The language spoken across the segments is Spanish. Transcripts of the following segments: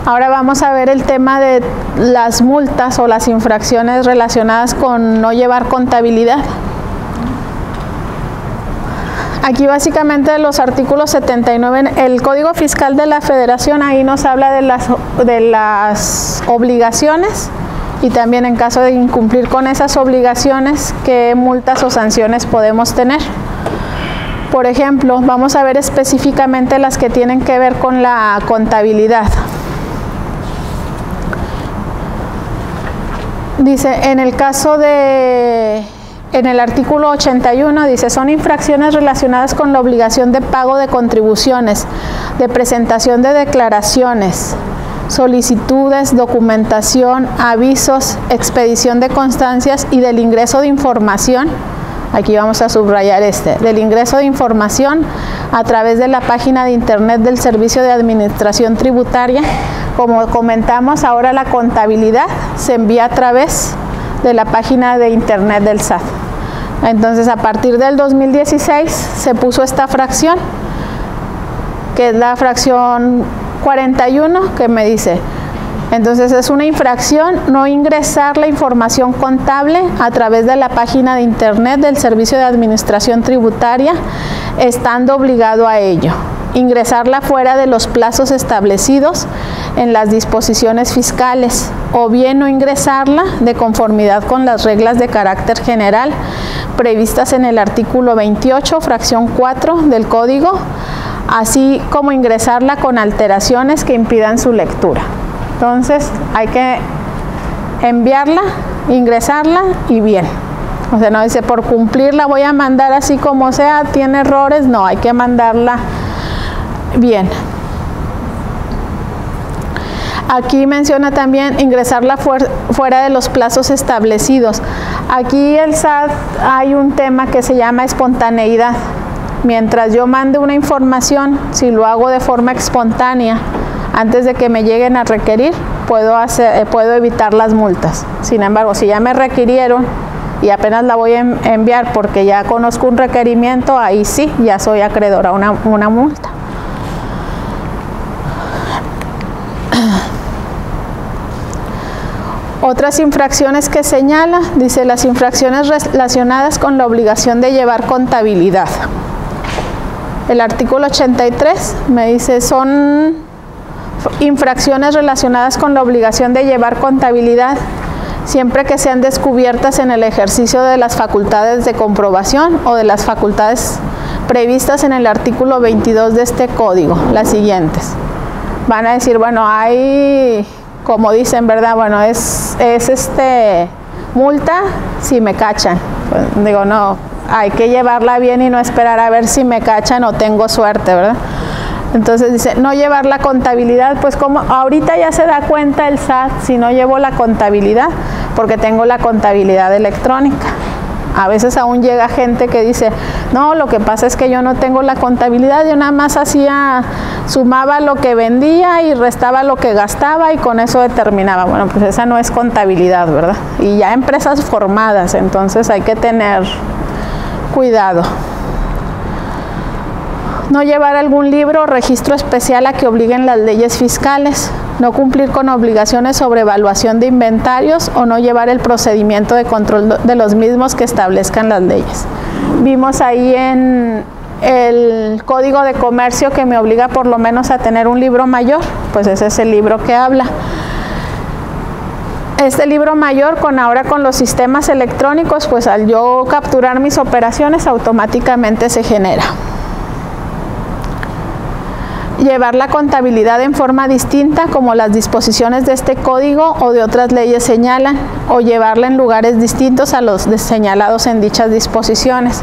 Ahora vamos a ver el tema de las multas o las infracciones relacionadas con no llevar contabilidad. Aquí básicamente los artículos 79, el Código Fiscal de la Federación, ahí nos habla de las obligaciones y también en caso de incumplir con esas obligaciones, qué multas o sanciones podemos tener. Por ejemplo, vamos a ver específicamente las que tienen que ver con la contabilidad. Dice, en el caso de, en el artículo 81, dice, son infracciones relacionadas con la obligación de pago de contribuciones, de presentación de declaraciones, solicitudes, documentación, avisos, expedición de constancias y del ingreso de información. Aquí vamos a subrayar del ingreso de información a través de la página de internet del Servicio de Administración Tributaria. Como comentamos, ahora la contabilidad se envía a través de la página de internet del SAT. Entonces, a partir del 2016 se puso esta fracción, que es la fracción 41, que me dice, entonces es una infracción no ingresar la información contable a través de la página de internet del Servicio de Administración Tributaria, estando obligado a ello. Ingresarla fuera de los plazos establecidos en las disposiciones fiscales, o bien no ingresarla de conformidad con las reglas de carácter general previstas en el artículo 28, fracción 4 del Código, así como ingresarla con alteraciones que impidan su lectura. Entonces hay que enviarla, ingresarla y bien. O sea, no dice por cumplirla voy a mandar así como sea, tiene errores, no, hay que mandarla bien. Aquí menciona también ingresarla fuera de los plazos establecidos. Aquí el SAT hay un tema que se llama espontaneidad. Mientras yo mande una información, si lo hago de forma espontánea, antes de que me lleguen a requerir, puedo evitar las multas. Sin embargo, si ya me requirieron y apenas la voy a enviar porque ya conozco un requerimiento, ahí sí, ya soy acreedora a una multa. Otras infracciones que señala, dice, las infracciones relacionadas con la obligación de llevar contabilidad. El artículo 83 me dice, son infracciones relacionadas con la obligación de llevar contabilidad siempre que sean descubiertas en el ejercicio de las facultades de comprobación o de las facultades previstas en el artículo 22 de este código, las siguientes. Van a decir, bueno, hay, como dicen, ¿verdad? Bueno, es multa si me cachan. Pues, digo, no, hay que llevarla bien y no esperar a ver si me cachan o tengo suerte, ¿verdad? Entonces dice, no llevar la contabilidad, pues como ahorita ya se da cuenta el SAT si no llevo la contabilidad, porque tengo la contabilidad electrónica. A veces aún llega gente que dice, no, lo que pasa es que yo no tengo la contabilidad, yo nada más sumaba lo que vendía y restaba lo que gastaba y con eso determinaba. Bueno, pues esa no es contabilidad, ¿verdad? Y ya empresas formadas, entonces hay que tener cuidado. No llevar algún libro o registro especial a que obliguen las leyes fiscales, no cumplir con obligaciones sobre evaluación de inventarios o no llevar el procedimiento de control de los mismos que establezcan las leyes. Vimos ahí en el Código de Comercio que me obliga por lo menos a tener un libro mayor, pues ese es el libro que habla. Este libro mayor, ahora con los sistemas electrónicos, pues al yo capturar mis operaciones automáticamente se genera. Llevar la contabilidad en forma distinta, como las disposiciones de este código o de otras leyes señalan, o llevarla en lugares distintos a los señalados en dichas disposiciones.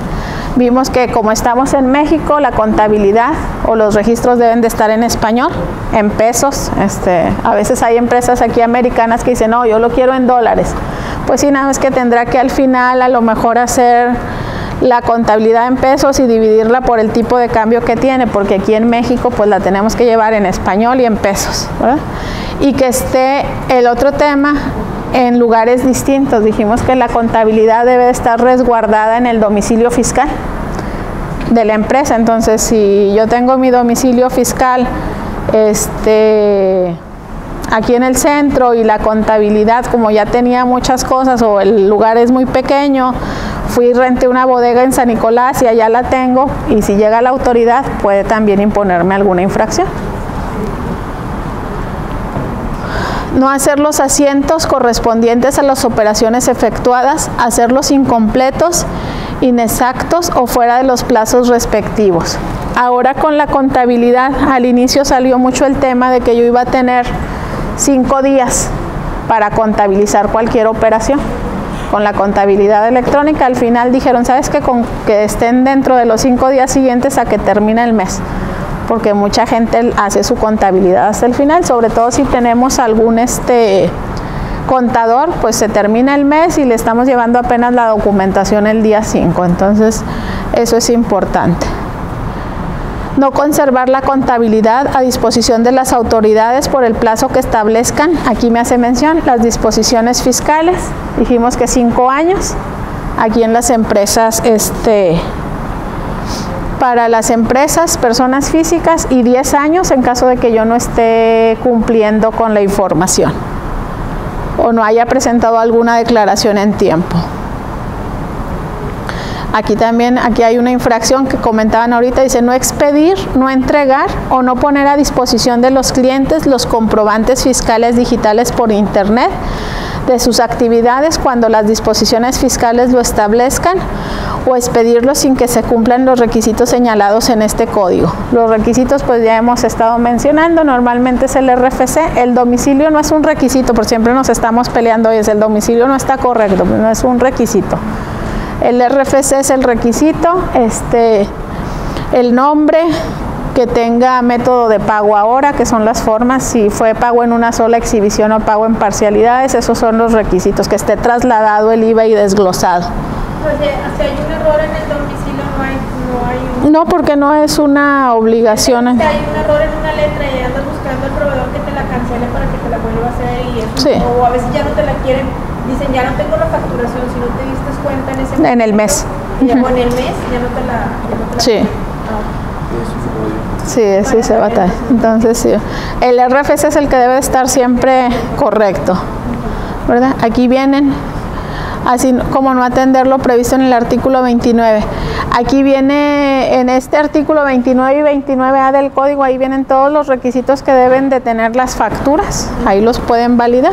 Vimos que como estamos en México, la contabilidad o los registros deben de estar en español, en pesos. A veces hay empresas aquí americanas que dicen, no, yo lo quiero en dólares. Pues sí, nada más que tendrá que al final a lo mejor hacer la contabilidad en pesos y dividirla por el tipo de cambio que tiene, porque aquí en México pues la tenemos que llevar en español y en pesos, ¿verdad? Y que esté el otro tema en lugares distintos. Dijimos que la contabilidad debe estar resguardada en el domicilio fiscal de la empresa. Entonces, si yo tengo mi domicilio fiscal aquí en el centro y la contabilidad, como ya tenía muchas cosas o el lugar es muy pequeño, fui y renté una bodega en San Nicolás y allá la tengo, y si llega la autoridad puede también imponerme alguna infracción. No hacer los asientos correspondientes a las operaciones efectuadas, hacerlos incompletos, inexactos o fuera de los plazos respectivos. Ahora con la contabilidad, al inicio salió mucho el tema de que yo iba a tener 5 días para contabilizar cualquier operación. Con la contabilidad electrónica, al final dijeron, ¿sabes qué? Con que estén dentro de los 5 días siguientes a que termine el mes, porque mucha gente hace su contabilidad hasta el final, sobre todo si tenemos algún contador, pues se termina el mes y le estamos llevando apenas la documentación el día 5, entonces eso es importante. No conservar la contabilidad a disposición de las autoridades por el plazo que establezcan. Aquí me hace mención las disposiciones fiscales, dijimos que 5 años, aquí en las empresas, para las empresas, personas físicas, y 10 años en caso de que yo no esté cumpliendo con la información o no haya presentado alguna declaración en tiempo. Aquí también, aquí hay una infracción que comentaban ahorita, dice no expedir, no entregar o no poner a disposición de los clientes los comprobantes fiscales digitales por internet de sus actividades cuando las disposiciones fiscales lo establezcan, o expedirlos sin que se cumplan los requisitos señalados en este código. Los requisitos pues ya hemos estado mencionando, normalmente es el RFC, el domicilio no es un requisito, por siempre nos estamos peleando, y el domicilio no está correcto, no es un requisito. El RFC es el requisito, el nombre, que tenga método de pago ahora, que son las formas, si fue pago en una sola exhibición o pago en parcialidades, esos son los requisitos, que esté trasladado el IVA y desglosado. Pues, si hay un error en el domicilio, no hay No, porque no es una obligación. Si hay un error en una letra y andas buscando al proveedor que te la cancele para que te la vuelva a hacer, y eso, sí. O a veces ya no te la quieren, dicen ya no tengo la facturación, si no te diste cuenta en ese momento, en el mes. O en el mes ya no te la sí. Sí, sí se batalla. Entonces sí, el RFC es el que debe estar siempre correcto, ¿verdad? Aquí vienen, así como no atender lo previsto en el artículo 29. Aquí viene, en este artículo 29 y 29A del código, ahí vienen todos los requisitos que deben de tener las facturas, ahí los pueden validar.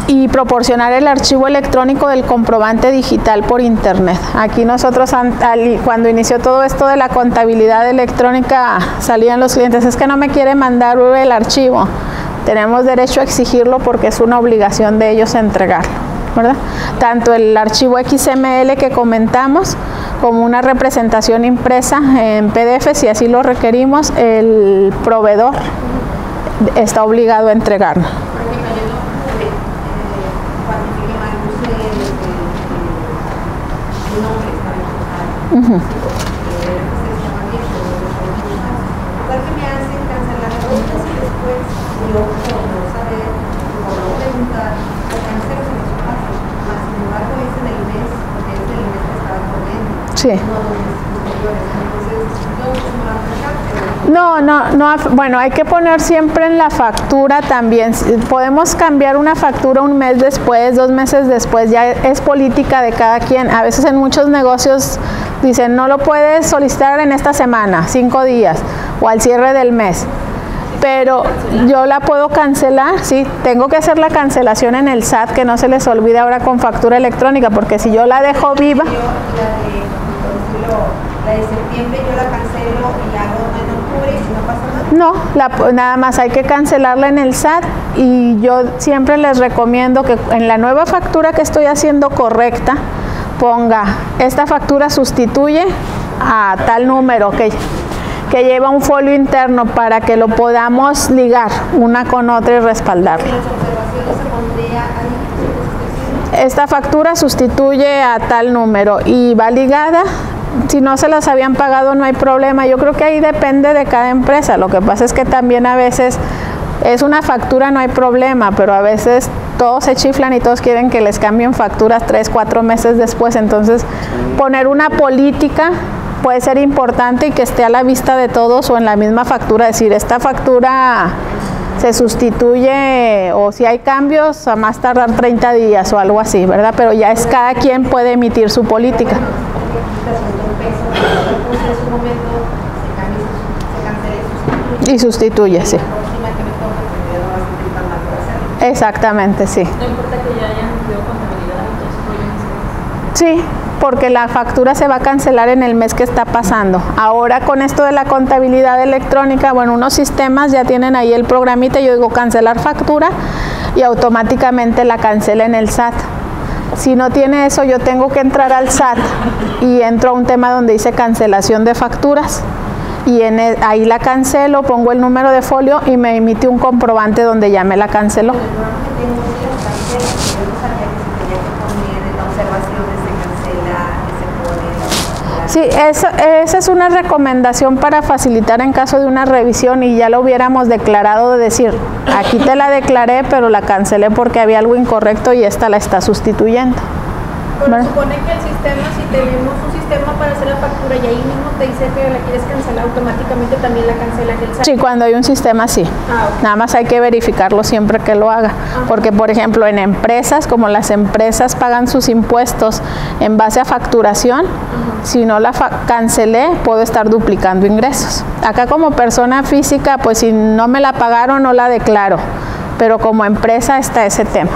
Y proporcionar el archivo electrónico del comprobante digital por internet. Aquí nosotros, cuando inició todo esto de la contabilidad electrónica, salían los clientes, es que no me quiere mandar el archivo. Tenemos derecho a exigirlo porque es una obligación de ellos entregarlo, ¿verdad? Tanto el archivo XML que comentamos, como una representación impresa en PDF, si así lo requerimos, el proveedor está obligado a entregarlo. Sí. No, bueno, hay que poner siempre en la factura también. Podemos cambiar una factura un mes después, 2 meses después, ya es política de cada quien. A veces en muchos negocios dicen, no lo puedes solicitar en esta semana, 5 días, o al cierre del mes. Pero yo la puedo cancelar, sí, tengo que hacer la cancelación en el SAT, que no se les olvide ahora con factura electrónica, porque si yo la dejo viva... La de septiembre yo la cancelo y hago en octubre y no pasa nada. No, nada más hay que cancelarla en el SAT, y yo siempre les recomiendo que en la nueva factura que estoy haciendo correcta, ponga, esta factura sustituye a tal número que lleva un folio interno para que lo podamos ligar una con otra y respaldarlo. Esta factura sustituye a tal número y va ligada. Si no se las habían pagado no hay problema. Yo creo que ahí depende de cada empresa. Lo que pasa es que también a veces es una factura, no hay problema, pero a veces todos se chiflan y todos quieren que les cambien facturas 3, 4 meses después. Entonces, poner una política puede ser importante y que esté a la vista de todos, o en la misma factura decir, esta factura se sustituye, o si hay cambios, a más tardar 30 días o algo así, ¿verdad? Pero ya es cada quien puede emitir su política. Y sustituye, sí. Exactamente, sí. No importa que ya hayan emitido contabilidad, entonces Sí, porque la factura se va a cancelar en el mes que está pasando. Ahora con esto de la contabilidad electrónica, bueno, unos sistemas ya tienen ahí el programita, yo digo cancelar factura y automáticamente la cancela en el SAT. Si no tiene eso, yo tengo que entrar al SAT y entro a un tema donde dice cancelación de facturas. Y ahí la cancelo, pongo el número de folio y me emite un comprobante donde ya me la canceló. Sí, esa es una recomendación para facilitar en caso de una revisión y ya lo hubiéramos declarado, de decir, aquí te la declaré, pero la cancelé porque había algo incorrecto y esta la está sustituyendo. Pero supone que el sistema, si tenemos un sistema para hacer la factura y ahí mismo te dice que la quieres cancelar, automáticamente también la cancela en el SAT. Sí, cuando hay un sistema sí. Okay. Nada más hay que verificarlo siempre que lo haga. Porque, por ejemplo, en empresas, como las empresas pagan sus impuestos en base a facturación, si no la cancelé, puedo estar duplicando ingresos. Acá como persona física, pues si no me la pagaron, no la declaro. Pero como empresa está ese tema,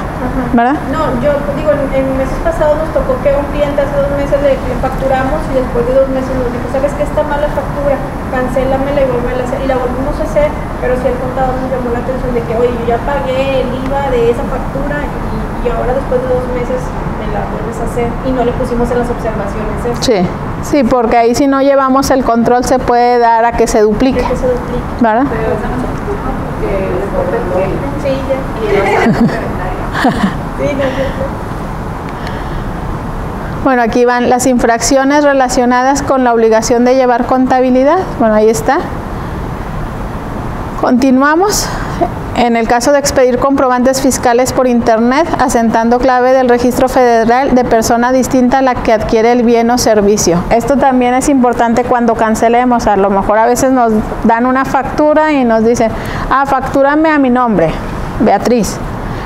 ¿verdad? No, yo digo, en meses pasados nos tocó que un cliente hace 2 meses le facturamos y después de 2 meses nos dijo, ¿sabes qué? Está mala factura, cancélamela y vuelve a hacer. Y la volvimos a hacer, pero si el contador nos llamó la atención de que, oye, yo ya pagué el IVA de esa factura y ahora después de 2 meses me la vuelves a hacer y no le pusimos en las observaciones eso. Sí, sí, porque ahí si no llevamos el control se puede dar a que se duplique, que se duplique. ¿verdad? Pero esa no se ocupa porque reporte el Sí, ya. y el Sí, no es cierto. Bueno, aquí van las infracciones relacionadas con la obligación de llevar contabilidad. Bueno, ahí está. Continuamos. En el caso de expedir comprobantes fiscales por internet, asentando clave del registro federal de persona distinta a la que adquiere el bien o servicio. Esto también es importante cuando cancelemos. A lo mejor a veces nos dan una factura y nos dicen, factúrame a mi nombre, Beatriz.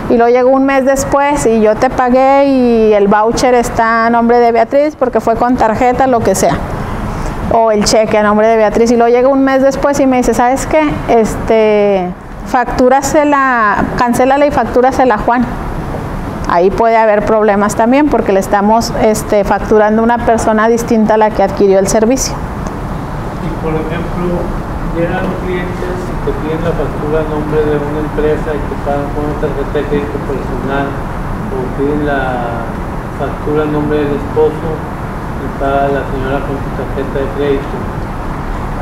Y luego llegó un mes después y yo te pagué y el voucher está a nombre de Beatriz porque fue con tarjeta, lo que sea. O el cheque a nombre de Beatriz. Y luego llega un mes después y me dice, ¿sabes qué? Cancélala y factúrasela a Juan. Ahí puede haber problemas también porque le estamos facturando a una persona distinta a la que adquirió el servicio. Y por ejemplo, llegan clientes y te piden la factura a nombre de una empresa y te pagan con una tarjeta de crédito personal, o piden la factura a nombre del esposo y paga la señora con su tarjeta de crédito.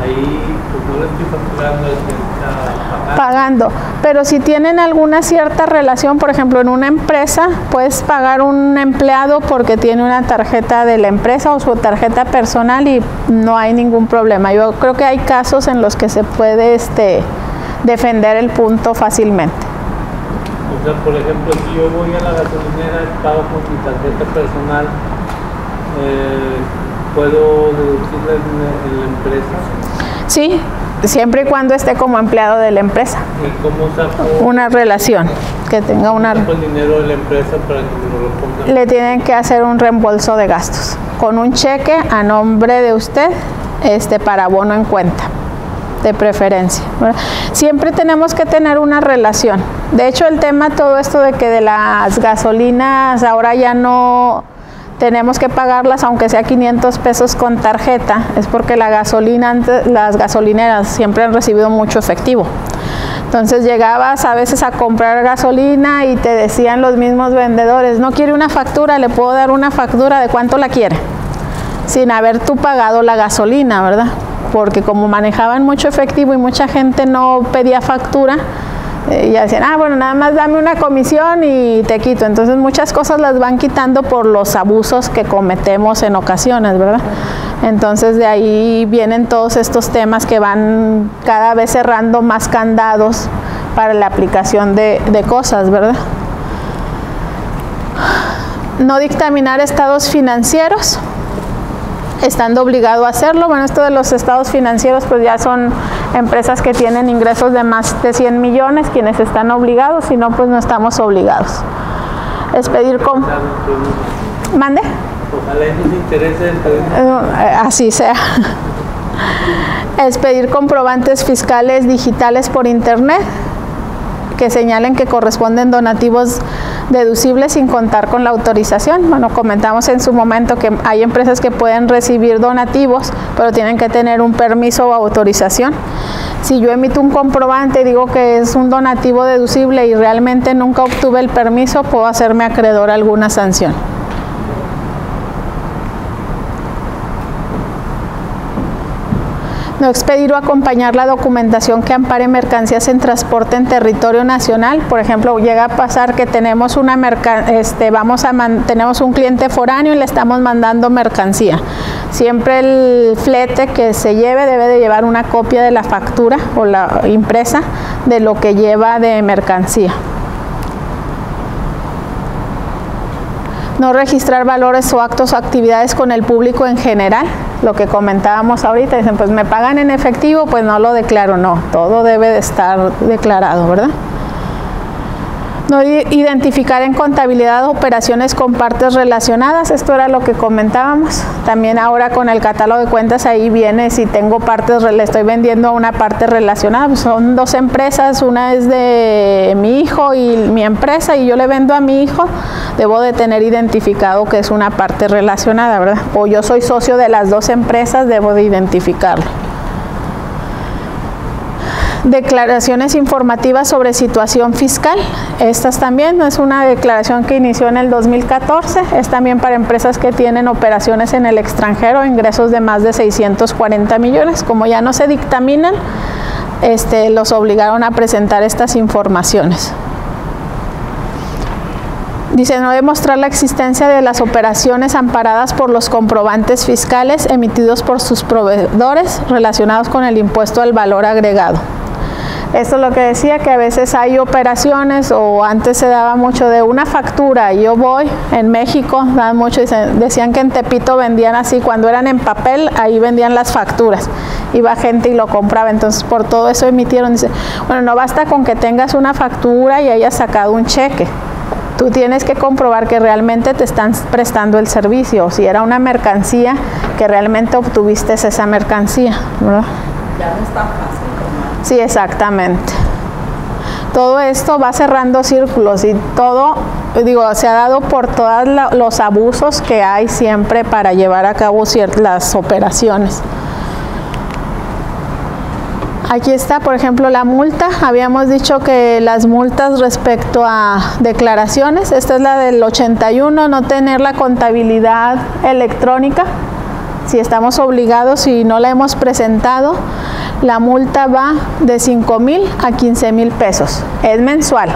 Ahí pues no le estoy facturando al que está pagando. Pero si tienen alguna cierta relación, por ejemplo, en una empresa, puedes pagar un empleado porque tiene una tarjeta de la empresa o su tarjeta personal y no hay ningún problema. Yo creo que hay casos en los que se puede defender el punto fácilmente. O sea, por ejemplo, si yo voy a la gasolinera y pago con mi tarjeta personal, ¿puedo deducirla en la empresa? Sí, siempre y cuando esté como empleado de la empresa. ¿Y cómo saco una relación que tenga una... el dinero de la empresa para que me lo pongan? Le tienen que hacer un reembolso de gastos con un cheque a nombre de usted para abono en cuenta, de preferencia, ¿verdad? Siempre tenemos que tener una relación. De hecho, el tema, todo esto de que de las gasolinas ahora ya no tenemos que pagarlas aunque sea 500 pesos con tarjeta, es porque la gasolina, las gasolineras siempre han recibido mucho efectivo. Entonces llegabas a veces a comprar gasolina y te decían los mismos vendedores, no quiere una factura, le puedo dar una factura, ¿de cuánto la quiere? Sin haber tú pagado la gasolina, ¿verdad? Porque como manejaban mucho efectivo y mucha gente no pedía factura, ya decían, bueno, nada más dame una comisión y te quito. Entonces muchas cosas las van quitando por los abusos que cometemos en ocasiones, ¿verdad? Entonces de ahí vienen todos estos temas que van cada vez cerrando más candados para la aplicación de cosas, ¿verdad? No dictaminar estados financieros, estando obligado a hacerlo. Bueno, esto de los estados financieros pues ya son empresas que tienen ingresos de más de 100 millones, quienes están obligados, si no, pues no estamos obligados. Expedir con... ¿Mande? Ojalá y nos interese así sea. Expedir comprobantes fiscales digitales por internet que señalen que corresponden donativos deducibles sin contar con la autorización. Bueno, comentamos en su momento que hay empresas que pueden recibir donativos, pero tienen que tener un permiso o autorización. Si yo emito un comprobante y digo que es un donativo deducible y realmente nunca obtuve el permiso, puedo hacerme acreedor a alguna sanción. No expedir o acompañar la documentación que ampare mercancías en transporte en territorio nacional. Por ejemplo, llega a pasar que tenemos tenemos un cliente foráneo y le estamos mandando mercancía. Siempre el flete que se lleve debe de llevar una copia de la factura o la impresa de lo que lleva de mercancía. No registrar valores o actos o actividades con el público en general, lo que comentábamos ahorita, dicen pues me pagan en efectivo, pues no lo declaro, no, todo debe de estar declarado, ¿verdad? No identificar en contabilidad operaciones con partes relacionadas, esto era lo que comentábamos. También ahora con el catálogo de cuentas ahí viene si tengo partes, le estoy vendiendo a una parte relacionada, pues son dos empresas, una es de mi hijo y mi empresa y yo le vendo a mi hijo, debo de tener identificado que es una parte relacionada, ¿verdad? O yo soy socio de las dos empresas, debo de identificarlo. Declaraciones informativas sobre situación fiscal. Estas también no es una declaración que inició en el 2014, es también para empresas que tienen operaciones en el extranjero, ingresos de más de 640 millones. Como ya no se dictaminan, los obligaron a presentar estas informaciones. Dice, no demostrar la existencia de las operaciones amparadas por los comprobantes fiscales emitidos por sus proveedores relacionados con el impuesto al valor agregado. Esto es lo que decía, que a veces hay operaciones, o antes se daba mucho de una factura, y yo voy, en México, daban mucho, decían que en Tepito vendían así, cuando eran en papel, ahí vendían las facturas, iba gente y lo compraba, entonces por todo eso emitieron, dice, bueno, no basta con que tengas una factura y hayas sacado un cheque, tú tienes que comprobar que realmente te están prestando el servicio, o si era una mercancía, que realmente obtuviste esa mercancía, ¿verdad? Ya no es tan fácil. Sí, exactamente. Todo esto va cerrando círculos y todo, digo, se ha dado por todos los abusos que hay siempre para llevar a cabo las operaciones. Aquí está, por ejemplo, la multa. Habíamos dicho que las multas respecto a declaraciones, esta es la del 81, no tener la contabilidad electrónica. Si estamos obligados y no la hemos presentado, la multa va de 5,000 a 15,000 pesos. Es mensual.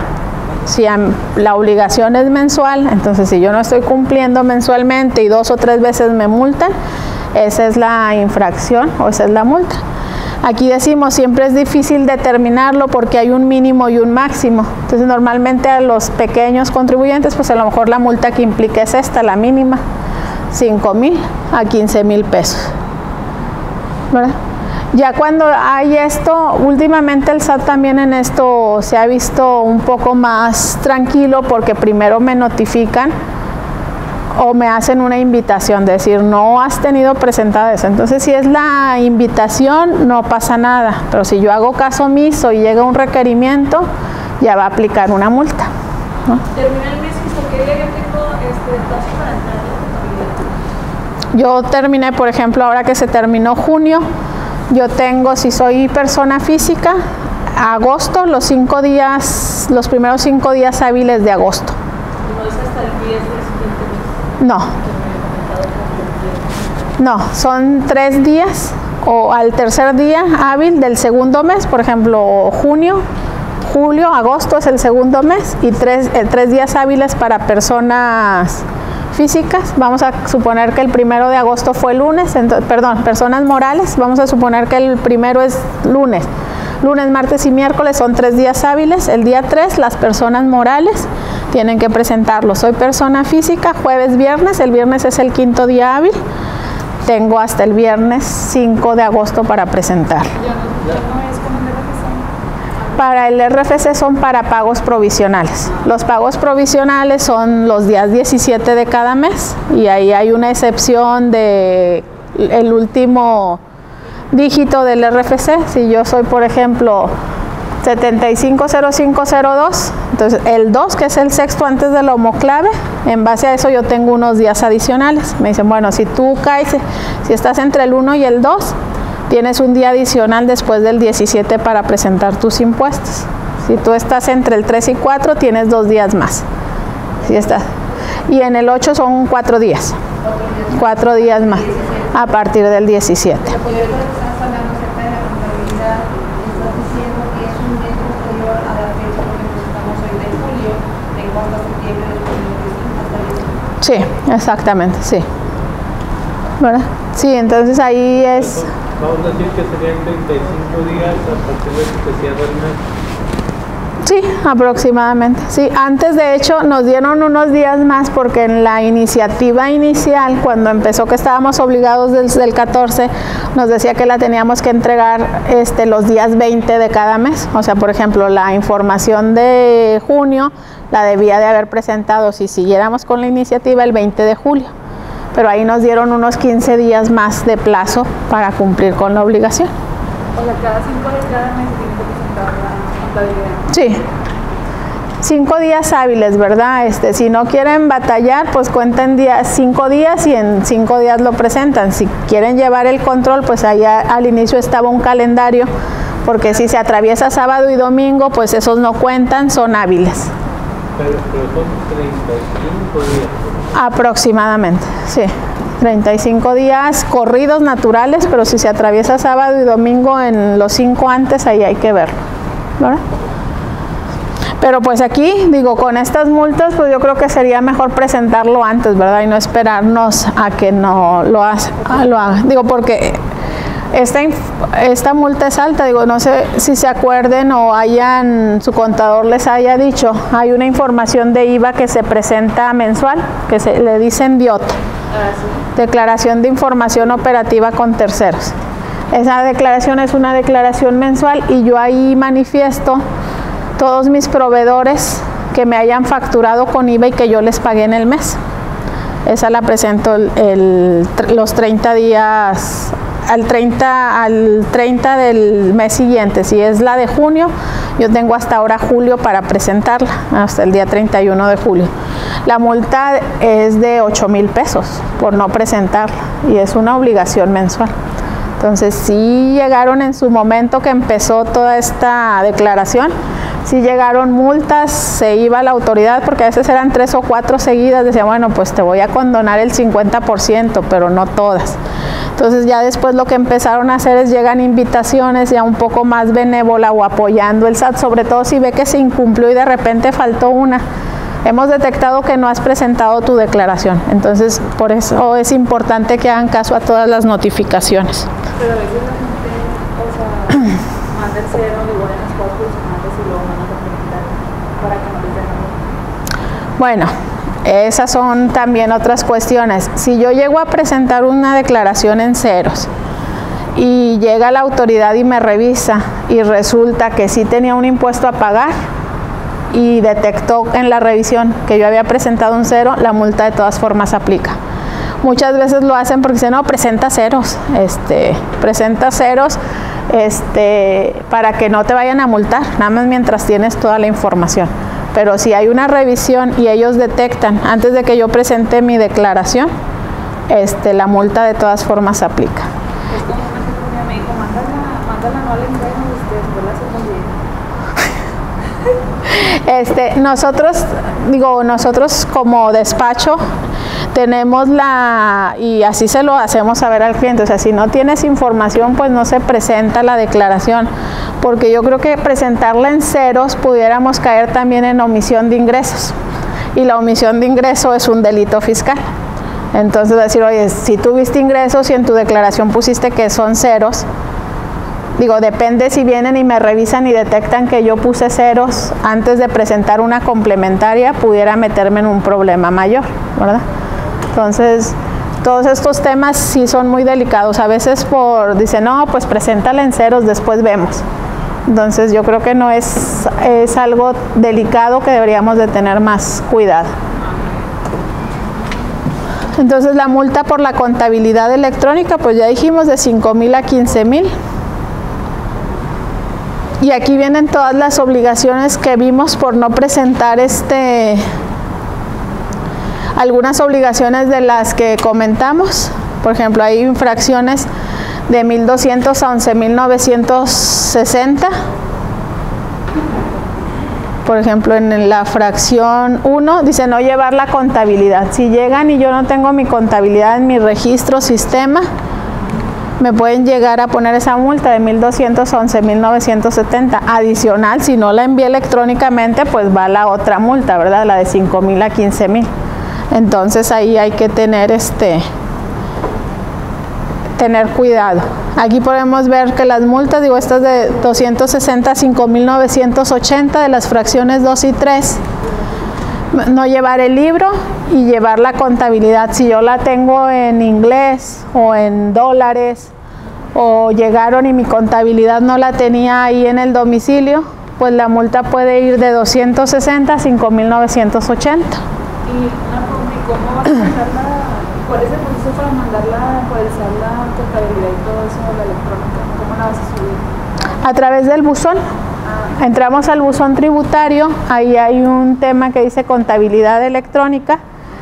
Si la obligación es mensual, entonces si yo no estoy cumpliendo mensualmente y 2 o 3 veces me multan, esa es la infracción o esa es la multa. Aquí decimos, siempre es difícil determinarlo porque hay un mínimo y un máximo. Entonces normalmente a los pequeños contribuyentes, pues a lo mejor la multa que implica es esta, la mínima. 5,000 a 15,000 pesos, ¿verdad? Ya cuando hay esto, últimamente el SAT también en esto se ha visto un poco más tranquilo porque primero me notifican o me hacen una invitación, de decir, no has tenido presentada eso. Entonces, si es la invitación, no pasa nada, pero si yo hago caso omiso y llega un requerimiento, ya va a aplicar una multa, ¿no? Termina el mes, ¿qué día yo tengo plazo para entrar? Yo terminé, por ejemplo, ahora que se terminó junio, yo tengo, si soy persona física, agosto, los primeros 5 días hábiles de agosto. ¿No es hasta el 10 del siguiente mes? No, son 3 días o al tercer día hábil del segundo mes, por ejemplo, junio, julio, agosto es el segundo mes y 3 días hábiles para personas físicas. Vamos a suponer que el 1 de agosto fue lunes, personas morales, vamos a suponer que el primero es lunes, martes y miércoles son 3 días hábiles, el día 3 las personas morales tienen que presentarlo. Soy persona física, jueves, viernes, el viernes es el 5.º día hábil, tengo hasta el viernes 5 de agosto para presentarlo. Ya no Para el RFC son para pagos provisionales. Los pagos provisionales son los días 17 de cada mes y ahí hay una excepción de el último dígito del RFC. Si yo soy, por ejemplo, 750502, entonces el 2, que es el sexto antes de la homoclave, en base a eso yo tengo unos días adicionales. Me dicen, bueno, si tú caes, si estás entre el 1 y el 2, tienes un día adicional después del 17 para presentar tus impuestos. Si tú estás entre el 3 y 4, tienes 2 días más. Si estás. Y en el 8 son 4 días. 4 días más a partir del 17. Sí, exactamente, sí. ¿Verdad? Sí, entonces ahí es... Vamos a decir que serían 35 días a partir de que se cierra el mes. Sí, aproximadamente. Sí, antes de hecho nos dieron unos días más porque en la iniciativa inicial, cuando empezó que estábamos obligados desde el 14, nos decía que la teníamos que entregar los días 20 de cada mes. O sea, por ejemplo, la información de junio la debía de haber presentado, si siguiéramos con la iniciativa, el 20 de julio. Pero ahí nos dieron unos 15 días más de plazo para cumplir con la obligación. O sea, cada 5 días cada mes tiene que presentar la contabilidad. Sí, 5 días hábiles, ¿verdad? Si no quieren batallar, pues cuenten 5 días y en 5 días lo presentan. Si quieren llevar el control, pues allá al inicio estaba un calendario, porque si se atraviesa sábado y domingo, pues esos no cuentan, son hábiles. Pero son 35 días. Aproximadamente, sí. 35 días corridos naturales, pero si se atraviesa sábado y domingo en los 5 antes, ahí hay que verlo, ¿verdad? Pero pues aquí, digo, con estas multas, pues yo creo que sería mejor presentarlo antes, ¿verdad? Y no esperarnos a que no lo haga. Digo, porque esta multa es alta, digo, no sé si se acuerden o su contador les haya dicho, hay una información de IVA que se presenta mensual, que le dicen DIOT, Declaración de Información Operativa con Terceros. Esa declaración es una declaración mensual y yo ahí manifiesto todos mis proveedores que me hayan facturado con IVA y que yo les pagué en el mes. Esa la presento los 30 días, al 30 del mes siguiente. Si es la de junio, yo tengo hasta ahora julio para presentarla, hasta el día 31 de julio. La multa es de 8,000 pesos por no presentarla y es una obligación mensual. Entonces sí llegaron en su momento que empezó toda esta declaración, sí llegaron multas, se iba a la autoridad porque a veces eran 3 o 4 seguidas, decía, bueno, pues te voy a condonar el 50%, pero no todas. Entonces ya después lo que empezaron a hacer es llegan invitaciones ya un poco más benévola o apoyando el SAT, sobre todo si ve que se incumplió y de repente faltó una. Hemos detectado que no has presentado tu declaración, entonces por eso es importante que hagan caso a todas las notificaciones. Pero a veces la gente, manda el cero, igual en las cosas personales y luego manda complementar para que no les den. Bueno, esas son también otras cuestiones. Si yo llego a presentar una declaración en ceros y llega la autoridad y me revisa y resulta que sí tenía un impuesto a pagar y detectó en la revisión que yo había presentado un cero, la multa de todas formas aplica. Muchas veces lo hacen porque dicen, no, presenta ceros, para que no te vayan a multar, nada más mientras tienes toda la información. Pero si hay una revisión y ellos detectan, antes de que yo presente mi declaración, la multa de todas formas aplica. Es como una gente me dijo, mándala no al entreno, después la hacemos bien. Nosotros como despacho tenemos y así se lo hacemos saber al cliente, o sea, si no tienes información, pues no se presenta la declaración, porque yo creo que presentarla en ceros pudiéramos caer también en omisión de ingresos, y la omisión de ingreso es un delito fiscal. Entonces decir, oye, si tuviste ingresos y en tu declaración pusiste que son ceros, depende si vienen y me revisan y detectan que yo puse ceros antes de presentar una complementaria, pudiera meterme en un problema mayor, ¿verdad? Entonces, todos estos temas sí son muy delicados. A veces dicen, no, pues preséntala en ceros, después vemos. Entonces yo creo que no es algo delicado que deberíamos de tener más cuidado. Entonces la multa por la contabilidad electrónica, pues ya dijimos de 5,000 a 15,000. Y aquí vienen todas las obligaciones que vimos por no presentar algunas obligaciones de las que comentamos. Por ejemplo, hay infracciones de 1,200 a 11,960. Por ejemplo, en la fracción 1 dice no llevar la contabilidad. Si llegan y yo no tengo mi contabilidad en mi registro sistema, me pueden llegar a poner esa multa de 1,200 a 11,970. Adicional, si no la envié electrónicamente, pues va la otra multa, ¿verdad? La de 5,000 a 15,000. Entonces ahí hay que tener cuidado. Aquí podemos ver que las multas, digo, estas de 260 a 5,980 de las fracciones 2 y 3, no llevar el libro y llevar la contabilidad. Si yo la tengo en inglés o en dólares, o llegaron y mi contabilidad no la tenía ahí en el domicilio, pues la multa puede ir de 260 a 5,980. Y una pregunta, ¿cómo vas a mandarla? ¿Cuál es el proceso para mandarla, actualizar la contabilidad y todo eso de la electrónica? ¿Cómo la vas a subir? A través del buzón. Entramos al buzón tributario, ahí hay un tema que dice contabilidad electrónica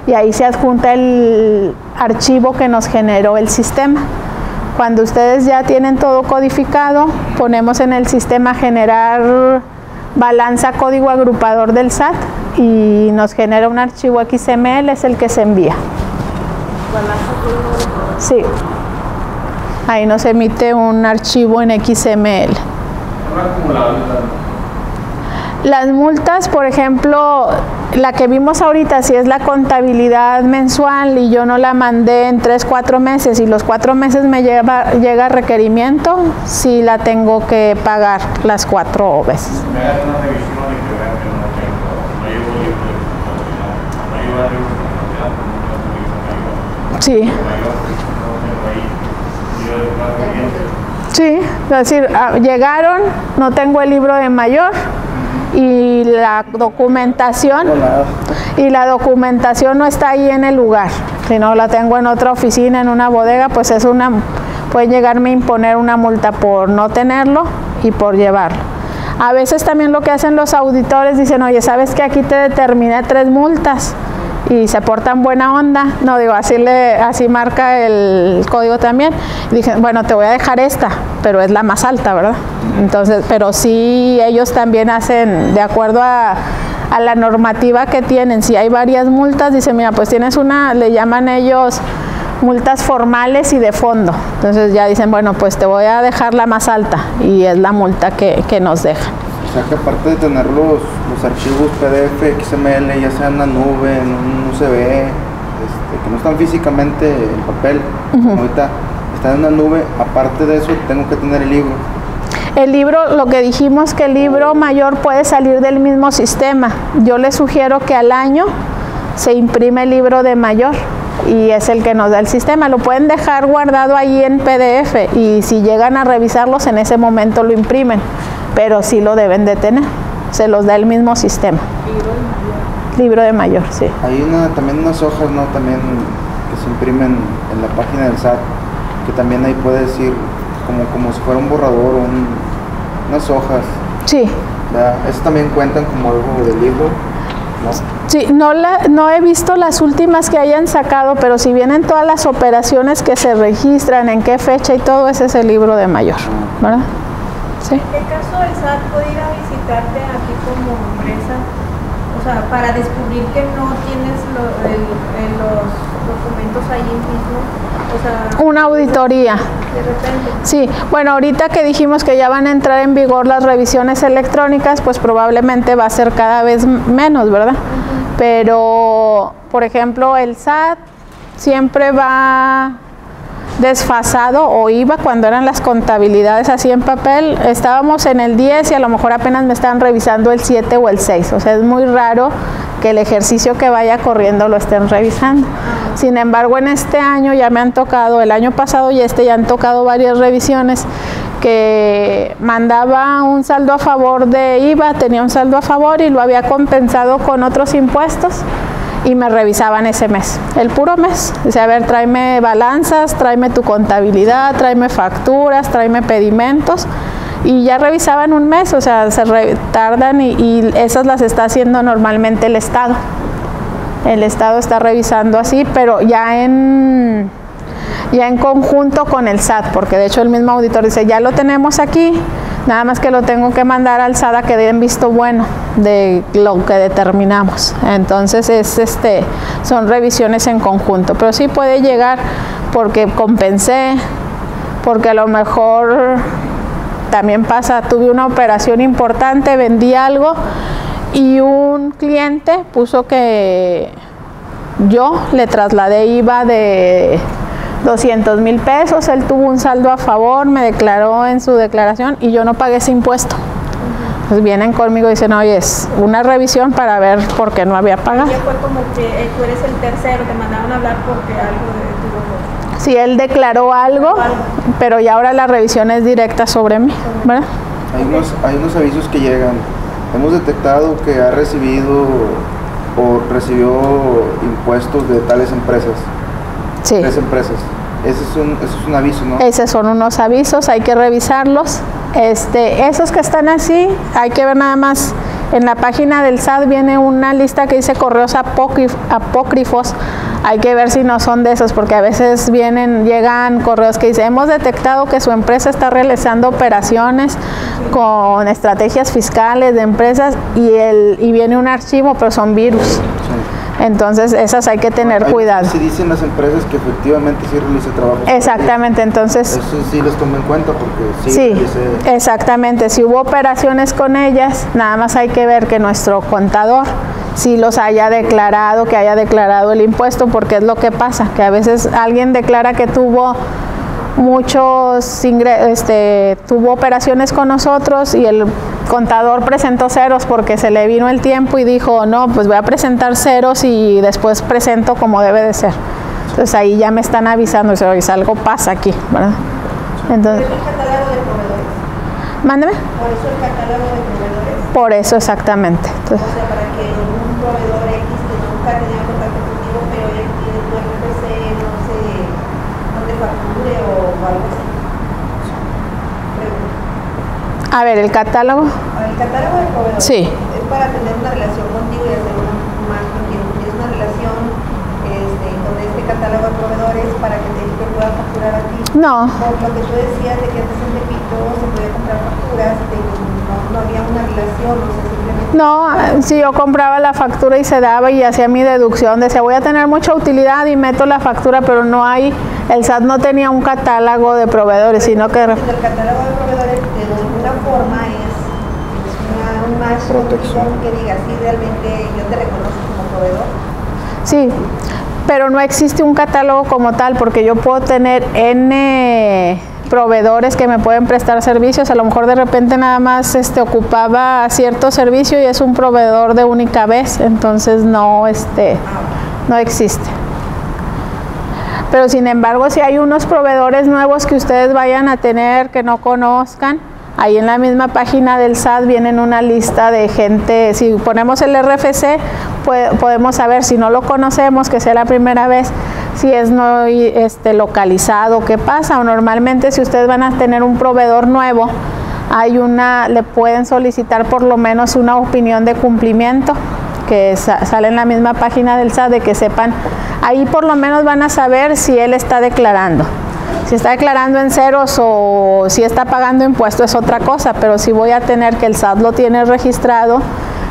y ahí se adjunta el archivo que nos generó el sistema. Cuando ustedes ya tienen todo codificado, ponemos en el sistema generar balanza código agrupador del SAT y nos genera un archivo XML, es el que se envía. ¿Balanza código agrupador? Sí, ahí nos emite un archivo en XML. Las multas, por ejemplo, la que vimos ahorita, si es la contabilidad mensual y yo no la mandé en 3, 4 meses y los 4 meses me llega requerimiento, sí la tengo que pagar las 4 veces. Sí. Sí, es decir, llegaron, no tengo el libro de mayor y la documentación no está ahí en el lugar, sino la tengo en otra oficina, en una bodega, pues pueden llegarme a imponer una multa por no tenerlo y por llevarlo. A veces también lo que hacen los auditores, dicen, oye, ¿sabes que aquí te determiné 3 multas? Y se portan buena onda, no digo, así marca el código también. Y dije, bueno, te voy a dejar esta, pero es la más alta, ¿verdad? Entonces, pero sí ellos también hacen de acuerdo a la normativa que tienen. Si hay varias multas, dicen, mira, pues tienes una, le llaman ellos multas formales y de fondo. Entonces ya dicen, bueno, pues te voy a dejar la más alta y es la multa que nos dejan. O sea que aparte de tener los archivos PDF, XML, ya sea en la nube, en un USB, que no están físicamente en papel, ahorita están en una nube, aparte de eso tengo que tener el libro. El libro, lo que dijimos que el libro mayor puede salir del mismo sistema. Yo les sugiero que al año se imprime el libro de mayor y es el que nos da el sistema. Lo pueden dejar guardado ahí en PDF y si llegan a revisarlos en ese momento lo imprimen, pero sí lo deben de tener, se los da el mismo sistema. Libro de mayor, sí. Hay también unas hojas, ¿no? También que se imprimen en la página del SAT, que también ahí puedes ir como si fuera un borrador o unas hojas. Sí. ¿Eso también cuentan como algo del libro? ¿No? Sí, no he visto las últimas que hayan sacado, pero si vienen todas las operaciones que se registran, en qué fecha y todo, ese es el libro de mayor, ¿verdad? Sí. ¿En qué caso el SAT puede ir a visitarte a ti como empresa? O sea, para descubrir que no tienes los documentos ahí mismo. O sea, una auditoría. De repente. Sí, bueno, ahorita que dijimos que ya van a entrar en vigor las revisiones electrónicas, pues probablemente va a ser cada vez menos, ¿verdad? Pero, por ejemplo, el SAT siempre va desfasado, o iba cuando eran las contabilidades así en papel, estábamos en el 10 y a lo mejor apenas me estaban revisando el 7 o el 6, o sea, es muy raro que el ejercicio que vaya corriendo lo estén revisando. Sin embargo, en este año ya me han tocado, el año pasado y ya han tocado varias revisiones que mandaba un saldo a favor de IVA, tenía un saldo a favor y lo había compensado con otros impuestos y me revisaban ese mes, el puro mes. Dice, a ver, tráeme balanzas, tráeme tu contabilidad, tráeme facturas, tráeme pedimentos, y ya revisaban un mes, o sea, tardan y esas las está haciendo normalmente el Estado. El Estado está revisando así, pero ya en conjunto con el SAT, porque de hecho el mismo auditor dice, ya lo tenemos aquí, nada más que lo tengo que mandar al SAT a que den visto bueno de lo que determinamos. Entonces son revisiones en conjunto, pero sí puede llegar porque compensé, porque a lo mejor también pasa, tuve una operación importante, vendí algo y un cliente puso que yo le trasladé IVA de 200,000 pesos, él tuvo un saldo a favor, me declaró en su declaración y yo no pagué ese impuesto. Entonces vienen conmigo y dicen, oye, es una revisión para ver por qué no había pagado. Ya fue como que tú eres el tercero, te mandaron a hablar porque algo tuvo. Sí, él declaró algo, pero ya ahora la revisión es directa sobre mí, ¿verdad? Hay unos avisos que llegan. Hemos detectado que ha recibido o recibió impuestos de tales empresas. Sí. 3 empresas. Ese es un aviso, ¿no? Esos son unos avisos, hay que revisarlos. Esos que están así, hay que ver nada más. En la página del SAT viene una lista que dice correos apócrifos. Hay que ver si no son de esos, porque a veces llegan correos que dicen, hemos detectado que su empresa está realizando operaciones con estrategias fiscales de empresas y viene un archivo, pero son virus. Sí. Entonces esas hay que tener cuidado. Si dicen las empresas que efectivamente sí realiza trabajo. Exactamente, entonces. Eso sí los tomo en cuenta porque sí, exactamente. Si hubo operaciones con ellas, nada más hay que ver que nuestro contador sí los haya declarado, que haya declarado el impuesto, porque es lo que pasa, que a veces alguien declara que tuvo muchos ingresos, tuvo operaciones con nosotros y el contador presentó ceros porque se le vino el tiempo y dijo, no, pues voy a presentar ceros y después presento como debe de ser. Entonces ahí ya me están avisando, oye, algo pasa aquí, ¿verdad? Entonces, ¿por eso el catálogo de proveedores? Mándeme. ¿Por eso el catálogo de proveedores? Por eso, exactamente. Entonces, o sea, para que un proveedor X que nunca tenía contacto contigo, pero ya tiene tu RFC, no sé, no te facture o algo así. A ver, el catálogo. El catálogo de proveedores. Sí. Es para tener una relación contigo y hacer más contigo. Tienes una relación con este catálogo de proveedores para que te pueda facturar a ti. No. Por lo que tú decías de que antes en Tepito se podía comprar facturas, de que no había una relación, o sea, simplemente. No, si yo compraba la factura y se daba y hacía mi deducción, decía voy a tener mucha utilidad y meto la factura, pero no hay, el SAT no tenía un catálogo de proveedores, sino que. El catálogo de proveedores de alguna forma es un más protección que diga, sí, realmente yo te reconozco como proveedor. Sí, pero no existe un catálogo como tal, porque yo puedo tener N proveedores que me pueden prestar servicios, a lo mejor de repente nada más ocupaba cierto servicio y es un proveedor de única vez, entonces no existe. Pero sin embargo, si hay unos proveedores nuevos que ustedes vayan a tener que no conozcan, ahí en la misma página del SAT vienen una lista de gente, si ponemos el RFC, podemos saber si no lo conocemos, que sea la primera vez, si es no localizado, qué pasa, o normalmente si ustedes van a tener un proveedor nuevo, le pueden solicitar por lo menos una opinión de cumplimiento, que sale en la misma página del SAT, de que sepan, ahí por lo menos van a saber si él está declarando. Si está declarando en ceros o si está pagando impuestos es otra cosa, pero si voy a tener que el SAT lo tiene registrado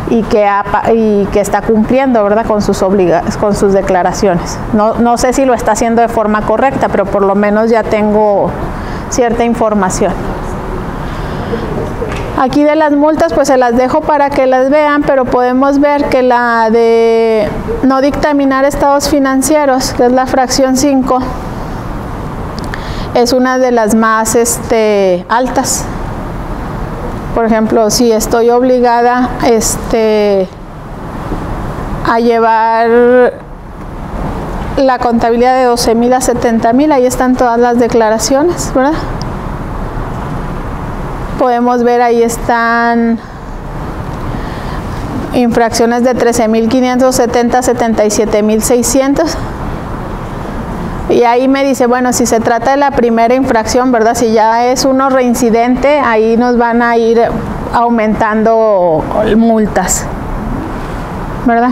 y que está cumpliendo, ¿verdad?, con sus declaraciones. No sé si lo está haciendo de forma correcta, pero por lo menos ya tengo cierta información. Aquí de las multas pues se las dejo para que las vean, pero podemos ver que la de no dictaminar estados financieros, que es la fracción 5, es una de las más altas. Por ejemplo, si estoy obligada a llevar la contabilidad de 12,000 a 70,000, ahí están todas las declaraciones, ¿verdad? Podemos ver ahí están infracciones de 13.570 a 77.600. Y ahí me dice, bueno, si se trata de la primera infracción, ¿verdad? Si ya es uno reincidente, ahí nos van a ir aumentando multas, ¿verdad?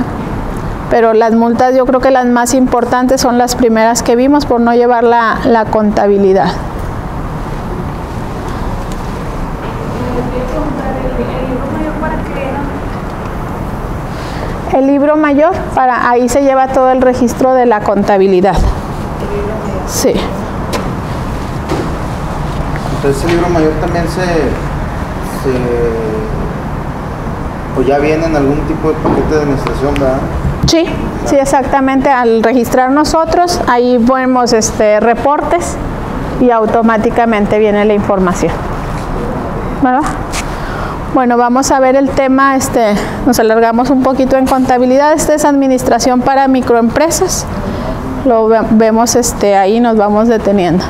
Pero las multas, yo creo que las más importantes son las primeras que vimos por no llevar la contabilidad. El libro mayor, ahí se lleva todo el registro de la contabilidad. Sí. Entonces el libro mayor también o ya viene en algún tipo de paquete de administración, ¿verdad? Sí, sí, exactamente. Al registrar nosotros, ahí ponemos reportes y automáticamente viene la información, ¿verdad? Bueno, vamos a ver el tema, nos alargamos un poquito en contabilidad. Es administración para microempresas. Lo vemos ahí, nos vamos deteniendo.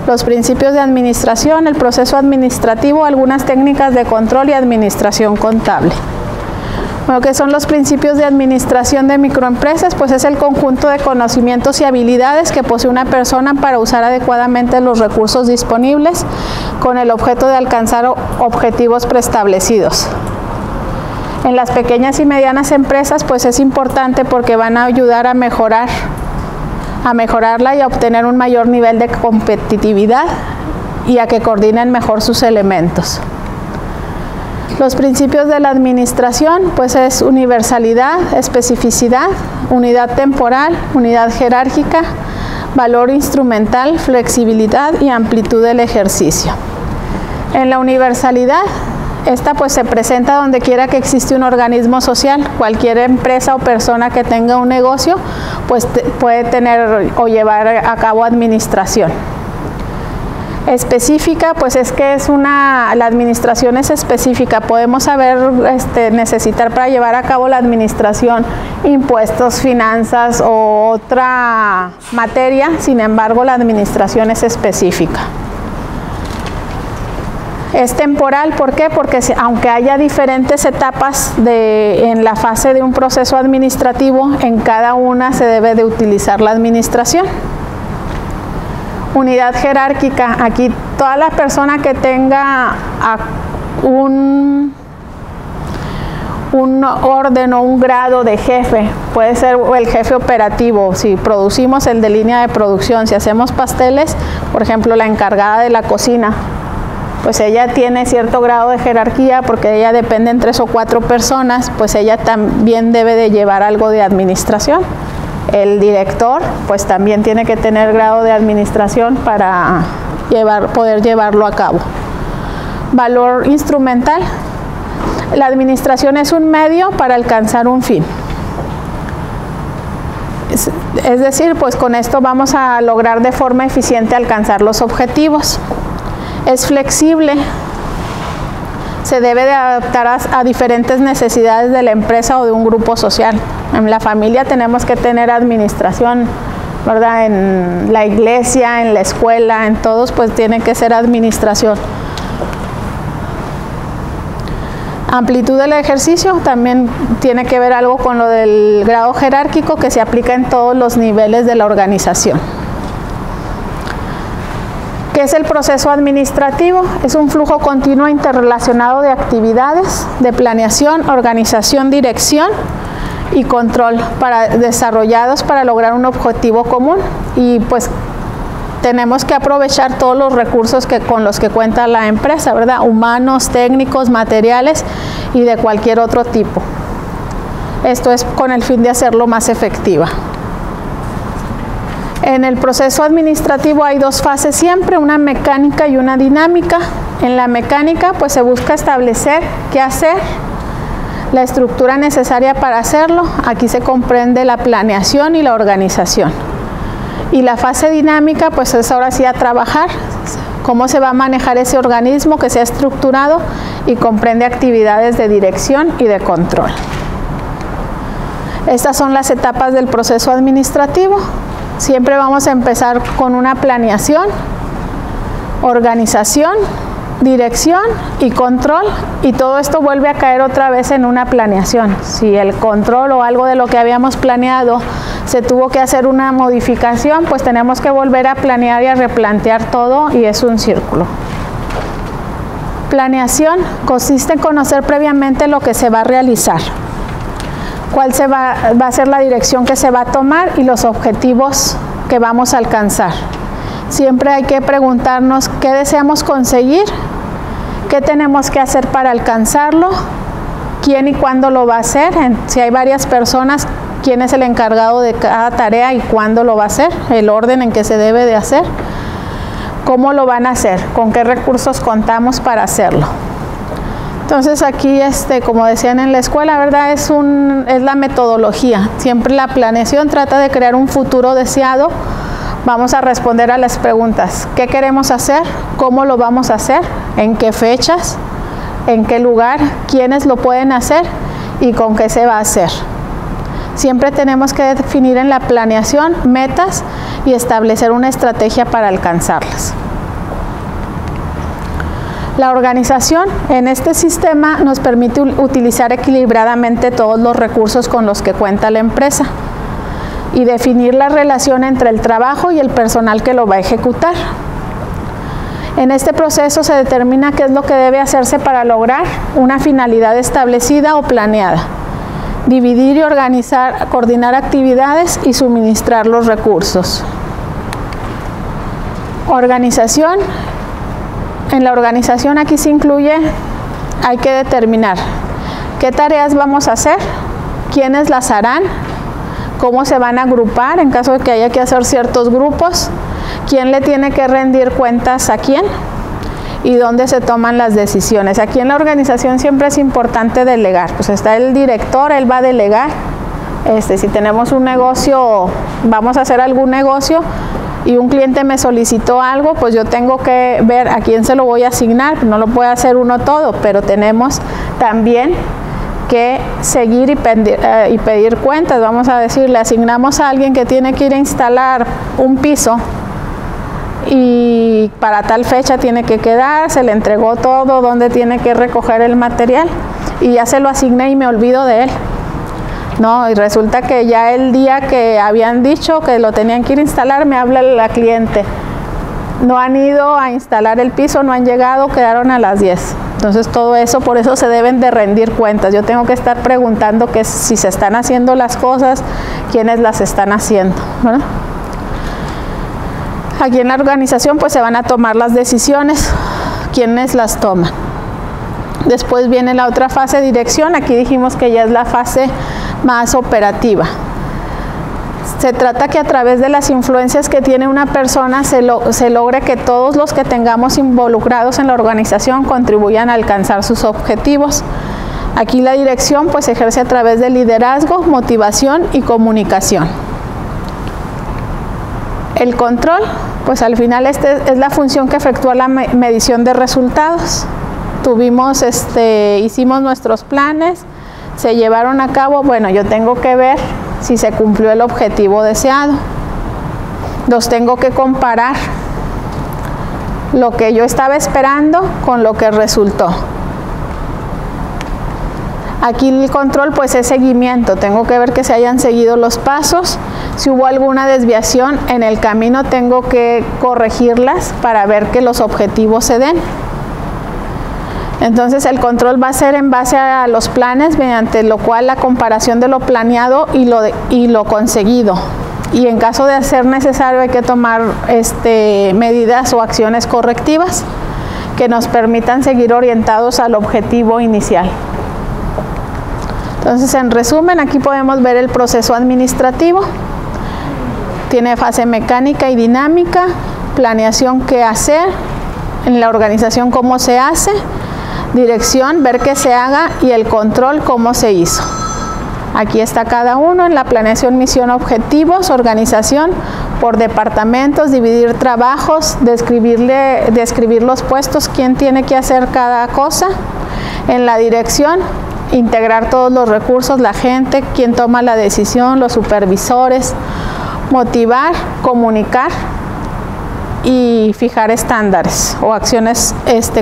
Los principios de administración, el proceso administrativo, algunas técnicas de control y administración contable. Bueno, ¿qué son los principios de administración de microempresas? Pues es el conjunto de conocimientos y habilidades que posee una persona para usar adecuadamente los recursos disponibles con el objeto de alcanzar objetivos preestablecidos. En las pequeñas y medianas empresas, pues es importante porque van a ayudar a mejorarla y a obtener un mayor nivel de competitividad y a que coordinen mejor sus elementos. Los principios de la administración, pues es universalidad, especificidad, unidad temporal, unidad jerárquica, valor instrumental, flexibilidad y amplitud del ejercicio. En la universalidad, esta pues se presenta donde quiera que existe un organismo social. Cualquier empresa o persona que tenga un negocio pues puede tener o llevar a cabo administración. Específica, pues es que la administración es específica. Podemos necesitar para llevar a cabo la administración impuestos, finanzas o otra materia. Sin embargo, la administración es específica. Es temporal, ¿por qué? Porque aunque haya diferentes etapas en la fase de un proceso administrativo, en cada una se debe de utilizar la administración. Unidad jerárquica, aquí toda la persona que tenga un orden o un grado de jefe, puede ser el jefe operativo, si producimos el de línea de producción, si hacemos pasteles, por ejemplo la encargada de la cocina, pues ella tiene cierto grado de jerarquía porque ella depende en 3 o 4 personas, pues ella también debe de llevar algo de administración. El director pues también tiene que tener grado de administración para poder llevarlo a cabo. Valor instrumental. La administración es un medio para alcanzar un fin. Es decir, pues con esto vamos a lograr de forma eficiente alcanzar los objetivos. Es flexible. Se debe de adaptar a diferentes necesidades de la empresa o de un grupo social. En la familia tenemos que tener administración, ¿verdad? En la iglesia, en la escuela, en todos, pues tiene que ser administración. Amplitud del ejercicio también tiene que ver algo con lo del grado jerárquico que se aplica en todos los niveles de la organización. ¿Qué es el proceso administrativo? Es un flujo continuo e interrelacionado de actividades, de planeación, organización, dirección y control desarrollados para lograr un objetivo común. Y pues tenemos que aprovechar todos los recursos con los que cuenta la empresa, ¿verdad? Humanos, técnicos, materiales y de cualquier otro tipo. Esto es con el fin de hacerlo más efectiva. En el proceso administrativo hay 2 fases siempre, una mecánica y una dinámica. En la mecánica pues se busca establecer qué hacer, la estructura necesaria para hacerlo. Aquí se comprende la planeación y la organización. Y la fase dinámica pues es ahora sí a trabajar, cómo se va a manejar ese organismo que se ha estructurado y comprende actividades de dirección y de control. Estas son las etapas del proceso administrativo. Siempre vamos a empezar con una planeación, organización, dirección y control, y todo esto vuelve a caer otra vez en una planeación. Si el control o algo de lo que habíamos planeado se tuvo que hacer una modificación, pues tenemos que volver a planear y a replantear todo, y es un círculo. Planeación consiste en conocer previamente lo que se va a realizar, cuál va a ser la dirección que se va a tomar y los objetivos que vamos a alcanzar. Siempre hay que preguntarnos qué deseamos conseguir, qué tenemos que hacer para alcanzarlo, quién y cuándo lo va a hacer, si hay varias personas, quién es el encargado de cada tarea y cuándo lo va a hacer, el orden en que se debe de hacer, cómo lo van a hacer, con qué recursos contamos para hacerlo. Entonces aquí, como decían en la escuela, ¿verdad? Es la metodología. Siempre la planeación trata de crear un futuro deseado. Vamos a responder a las preguntas: ¿qué queremos hacer? ¿Cómo lo vamos a hacer? ¿En qué fechas? ¿En qué lugar? ¿Quiénes lo pueden hacer? ¿Y con qué se va a hacer? Siempre tenemos que definir en la planeación metas y establecer una estrategia para alcanzarlas. La organización en este sistema nos permite utilizar equilibradamente todos los recursos con los que cuenta la empresa y definir la relación entre el trabajo y el personal que lo va a ejecutar. En este proceso se determina qué es lo que debe hacerse para lograr una finalidad establecida o planeada, dividir y organizar, coordinar actividades y suministrar los recursos. Organización. En la organización aquí se incluye, hay que determinar qué tareas vamos a hacer, quiénes las harán, cómo se van a agrupar en caso de que haya que hacer ciertos grupos, quién le tiene que rendir cuentas a quién y dónde se toman las decisiones. Aquí en la organización siempre es importante delegar. Pues está el director, él va a delegar. Si tenemos un negocio, vamos a hacer algún negocio y un cliente me solicitó algo, pues yo tengo que ver a quién se lo voy a asignar. No lo puede hacer uno todo, pero tenemos también que seguir y pedir cuentas. Vamos a decir, le asignamos a alguien que tiene que ir a instalar un piso y para tal fecha tiene que quedar, se le entregó todo, dónde tiene que recoger el material, y ya se lo asigné y me olvido de él. No, y resulta que ya el día que habían dicho que lo tenían que ir a instalar, me habla la cliente: no han ido a instalar el piso, no han llegado, quedaron a las 10. Entonces todo eso, por eso se deben de rendir cuentas. Yo tengo que estar preguntando que si se están haciendo las cosas, quiénes las están haciendo, ¿verdad? Aquí en la organización pues se van a tomar las decisiones, quiénes las toman. Después viene la otra fase, dirección. Aquí dijimos que ya es la fase más operativa. Se trata que a través de las influencias que tiene una persona se logre que todos los que tengamos involucrados en la organización contribuyan a alcanzar sus objetivos. Aquí la dirección pues se ejerce a través de liderazgo, motivación y comunicación. El control, pues al final es la función que efectúa la medición de resultados. Hicimos nuestros planes, se llevaron a cabo, bueno, yo tengo que ver si se cumplió el objetivo deseado. Los tengo que comparar, lo que yo estaba esperando con lo que resultó. Aquí el control pues es seguimiento, tengo que ver que se hayan seguido los pasos. Si hubo alguna desviación en el camino, tengo que corregirlas para ver que los objetivos se den. Entonces el control va a ser en base a los planes, mediante lo cual la comparación de lo planeado y lo conseguido. Y en caso de ser necesario hay que tomar medidas o acciones correctivas que nos permitan seguir orientados al objetivo inicial. Entonces, en resumen, aquí podemos ver el proceso administrativo. Tiene fase mecánica y dinámica, planeación qué hacer, en la organización cómo se hace, dirección, ver qué se haga, y el control, cómo se hizo. Aquí está cada uno en la planeación, misión, objetivos, organización por departamentos, dividir trabajos, describir los puestos, quién tiene que hacer cada cosa. En la dirección, integrar todos los recursos, la gente, quién toma la decisión, los supervisores. Motivar, comunicar, y fijar estándares o acciones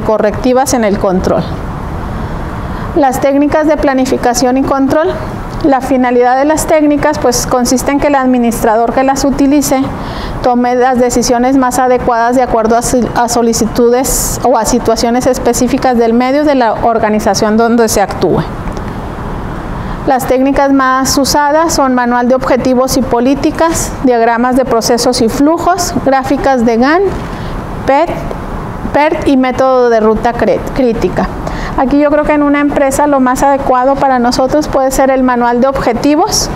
correctivas en el control. Las técnicas de planificación y control. La finalidad de las técnicas pues consiste en que el administrador que las utilice tome las decisiones más adecuadas de acuerdo a solicitudes o a situaciones específicas del medio de la organización donde se actúe. Las técnicas más usadas son manual de objetivos y políticas, diagramas de procesos y flujos, gráficas de Gantt, PERT y método de ruta crítica. Aquí yo creo que en una empresa lo más adecuado para nosotros puede ser el manual de objetivos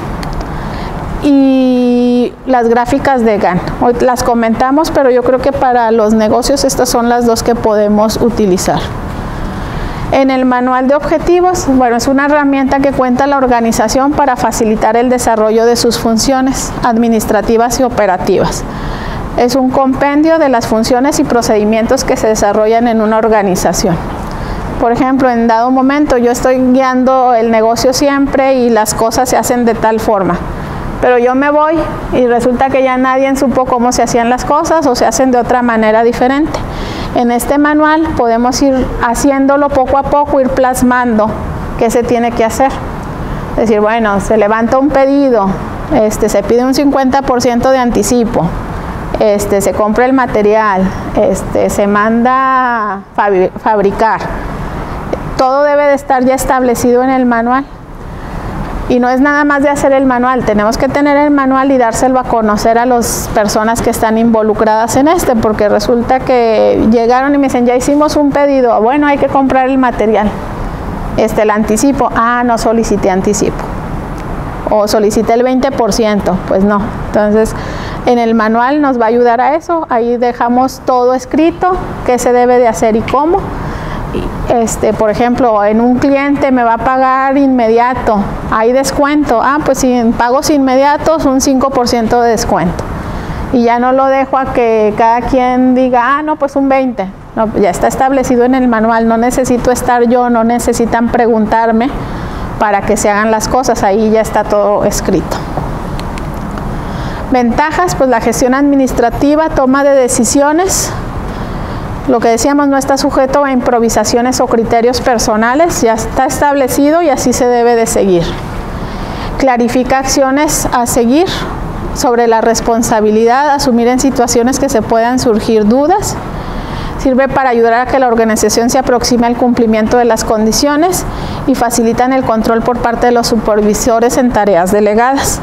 y las gráficas de Gantt. Hoy las comentamos, pero yo creo que para los negocios estas son las dos que podemos utilizar. En el manual de objetivos, bueno, es una herramienta que cuenta la organización para facilitar el desarrollo de sus funciones administrativas y operativas. Es un compendio de las funciones y procedimientos que se desarrollan en una organización. Por ejemplo, en dado momento yo estoy guiando el negocio siempre y las cosas se hacen de tal forma, pero yo me voy y resulta que ya nadie supo cómo se hacían las cosas o se hacen de otra manera diferente. En este manual podemos ir haciéndolo poco a poco, ir plasmando qué se tiene que hacer. Es decir, bueno, se levanta un pedido, se pide un 50% de anticipo, se compra el material, se manda fabricar. Todo debe de estar ya establecido en el manual. Y no es nada más de hacer el manual, tenemos que tener el manual y dárselo a conocer a las personas que están involucradas en porque resulta que llegaron y me dicen, ya hicimos un pedido, bueno, hay que comprar el material. El anticipo, no solicité anticipo. O solicité el 20%, pues no. Entonces, en el manual nos va a ayudar a eso, ahí dejamos todo escrito, qué se debe de hacer y cómo. Por ejemplo, en un cliente me va a pagar inmediato, hay descuento, pues si pagos inmediatos un 5% de descuento y ya no lo dejo a que cada quien diga, no, pues un 20%, no, ya está establecido en el manual, no necesito estar yo, no necesitan preguntarme para que se hagan las cosas, ahí ya está todo escrito. Ventajas, pues la gestión administrativa, toma de decisiones. Lo que decíamos, no está sujeto a improvisaciones o criterios personales, ya está establecido y así se debe de seguir. Clarifica acciones a seguir sobre la responsabilidad, asumir en situaciones que se puedan surgir dudas. Sirve para ayudar a que la organización se aproxime al cumplimiento de las condiciones y facilitan el control por parte de los supervisores en tareas delegadas.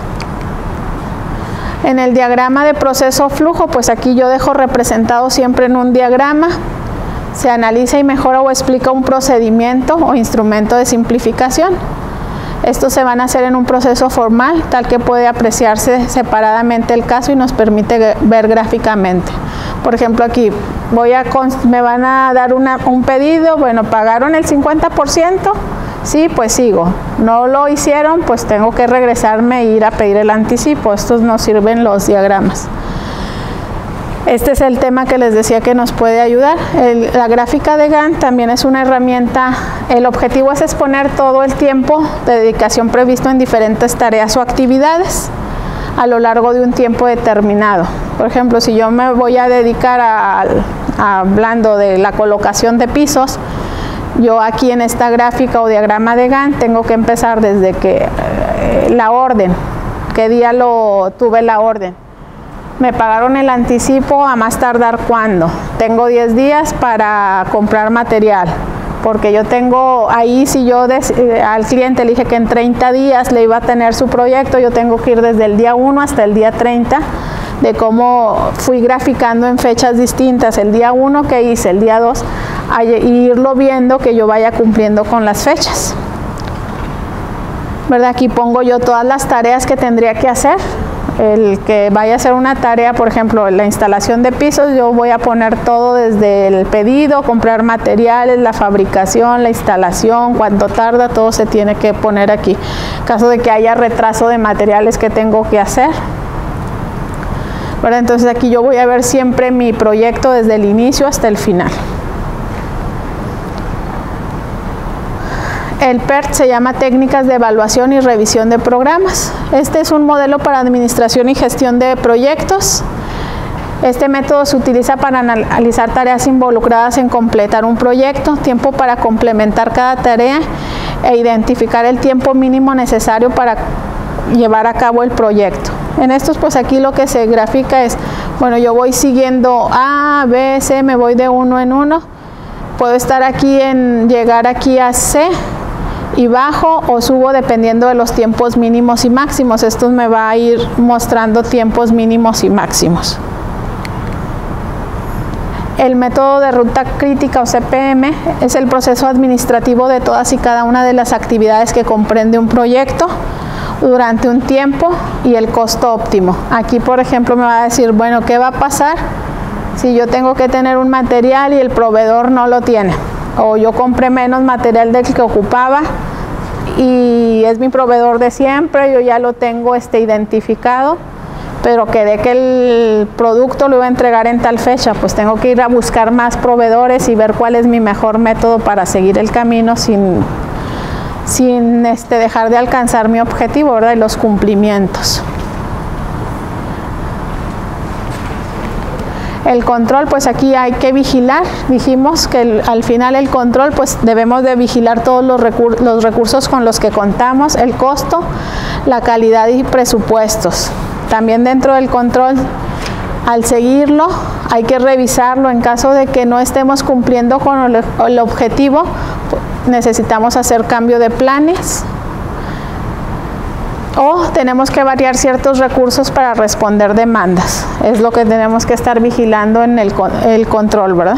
En el diagrama de proceso-flujo, pues aquí yo dejo representado siempre en un diagrama, se analiza y mejora o explica un procedimiento o instrumento de simplificación. Estos se van a hacer en un proceso formal, tal que puede apreciarse separadamente el caso y nos permite ver gráficamente. Por ejemplo, aquí me van a dar un pedido, bueno, pagaron el 50%, sí, pues sigo. No lo hicieron, pues tengo que regresarme e ir a pedir el anticipo. Estos nos sirven los diagramas. Este es el tema que les decía que nos puede ayudar. La gráfica de Gantt también es una herramienta. El objetivo es exponer todo el tiempo de dedicación previsto en diferentes tareas o actividades a lo largo de un tiempo determinado. Por ejemplo, si yo me voy a dedicar hablando de la colocación de pisos, yo aquí en esta gráfica o diagrama de Gantt tengo que empezar desde que la orden, qué día tuve la orden, me pagaron el anticipo a más tardar cuándo, tengo 10 días para comprar material, porque yo tengo ahí, si yo al cliente le dije que en 30 días le iba a tener su proyecto, yo tengo que ir desde el día 1 hasta el día 30, de cómo fui graficando en fechas distintas, el día 1 que hice, el día 2, a irlo viendo que yo vaya cumpliendo con las fechas. ¿Verdad? Aquí pongo yo todas las tareas que tendría que hacer. El que vaya a hacer una tarea, por ejemplo, la instalación de pisos, yo voy a poner todo desde el pedido, comprar materiales, la fabricación, la instalación, cuánto tarda, todo se tiene que poner aquí. En caso de que haya retraso de materiales que tengo que hacer. ¿Verdad? Entonces aquí yo voy a ver siempre mi proyecto desde el inicio hasta el final. El PERT se llama Técnicas de Evaluación y Revisión de Programas. Este es un modelo para administración y gestión de proyectos. Este método se utiliza para analizar tareas involucradas en completar un proyecto, tiempo para complementar cada tarea e identificar el tiempo mínimo necesario para llevar a cabo el proyecto. En estos, pues aquí lo que se grafica es, bueno, yo voy siguiendo A, B, C, me voy de uno en uno. Puedo estar aquí llegar aquí a C y bajo o subo dependiendo de los tiempos mínimos y máximos. Esto me va a ir mostrando tiempos mínimos y máximos. El método de ruta crítica o CPM es el proceso administrativo de todas y cada una de las actividades que comprende un proyecto durante un tiempo y el costo óptimo. Aquí, por ejemplo, me va a decir, bueno, ¿qué va a pasar si yo tengo que tener un material y el proveedor no lo tiene? O yo compré menos material del que ocupaba y es mi proveedor de siempre, yo ya lo tengo identificado, pero quedé que el producto lo iba a entregar en tal fecha, pues tengo que ir a buscar más proveedores y ver cuál es mi mejor método para seguir el camino sin dejar de alcanzar mi objetivo, ¿verdad? Y los cumplimientos. El control, pues aquí hay que vigilar. Dijimos que al final el control, pues debemos de vigilar todos los recursos con los que contamos, el costo, la calidad y presupuestos. También dentro del control, al seguirlo, hay que revisarlo. En caso de que no estemos cumpliendo con el objetivo, necesitamos hacer cambio de planes o tenemos que variar ciertos recursos para responder demandas. Es lo que tenemos que estar vigilando en el control, ¿verdad?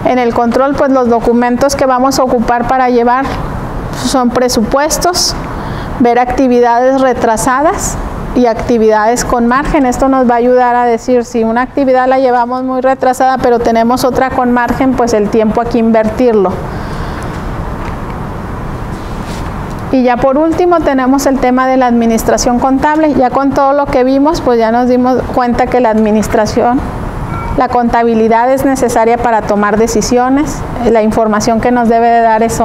En el control, pues los documentos que vamos a ocupar para llevar son presupuestos, ver actividades retrasadas y actividades con margen. Esto nos va a ayudar a decir si una actividad la llevamos muy retrasada pero tenemos otra con margen, pues el tiempo aquí invertirlo. Y ya por último tenemos el tema de la administración contable. Ya con todo lo que vimos, pues ya nos dimos cuenta que la contabilidad es necesaria para tomar decisiones. La información que nos debe de dar es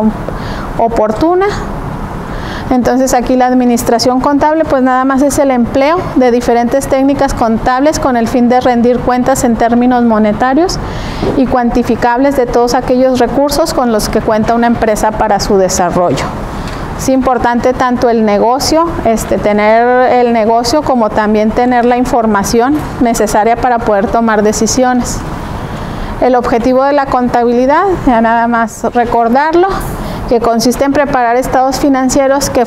oportuna. Entonces aquí la administración contable pues nada más es el empleo de diferentes técnicas contables con el fin de rendir cuentas en términos monetarios y cuantificables de todos aquellos recursos con los que cuenta una empresa para su desarrollo. Es importante tanto el negocio, tener el negocio como también tener la información necesaria para poder tomar decisiones. El objetivo de la contabilidad, ya nada más recordarlo, que consiste en preparar estados financieros que